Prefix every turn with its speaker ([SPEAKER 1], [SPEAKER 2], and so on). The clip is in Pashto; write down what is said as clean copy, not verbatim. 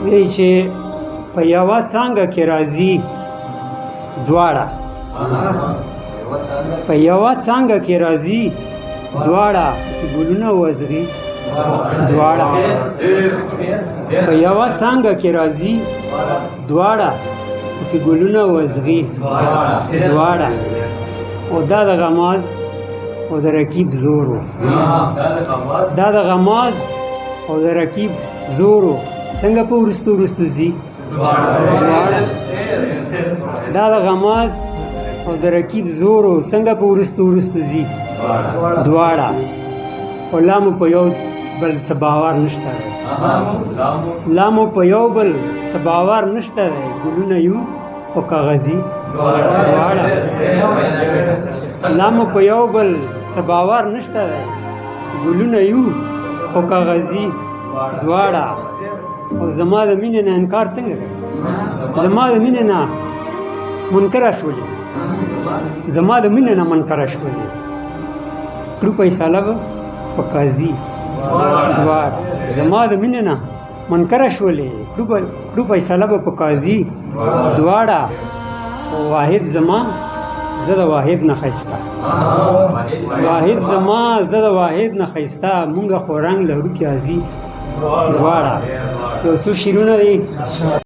[SPEAKER 1] وی چې په یوه څانګه کې راځي دواړه، په یوه څانګه کې راځي دواړه، ګلونه وزغي دواړه، په یوه څانګه کې راځي دواړه، په ګلونه وزغي دواړه. او دا د غماز او د رکیب زور و، دا د غماز او د رکیب زور و، څنګه په ورستو ورستو ځي دواړه. دا د غماز او د رکیب زور و، څنګه په ورستو ورستو ځي دواړه. او لا مو په یو بل څه باور نشته دی، لا مو په یو بل څه باور نشته دی، ګلونه یو خو کاغذي دواړه. لا مو په یو بل څه باور نشته دی، ګلونه یو خو کاغذي دواړه. او زما د مینې نه انکار څنګه کوي؟ زما د مینې نه منکره شولې، زما د مینې نه منکره شولې، کړو فیصله به په قاضي دواړه. زما د مینې نه منکره شولې، کړو فیصله به په قاضي دواړه. او واحد زما زه د واحد نه ښایسته، واحد زما زه د واحد نه ښایسته، مونږ خو رنګ لرو پیازي دواړه. یو څو شعرونه دي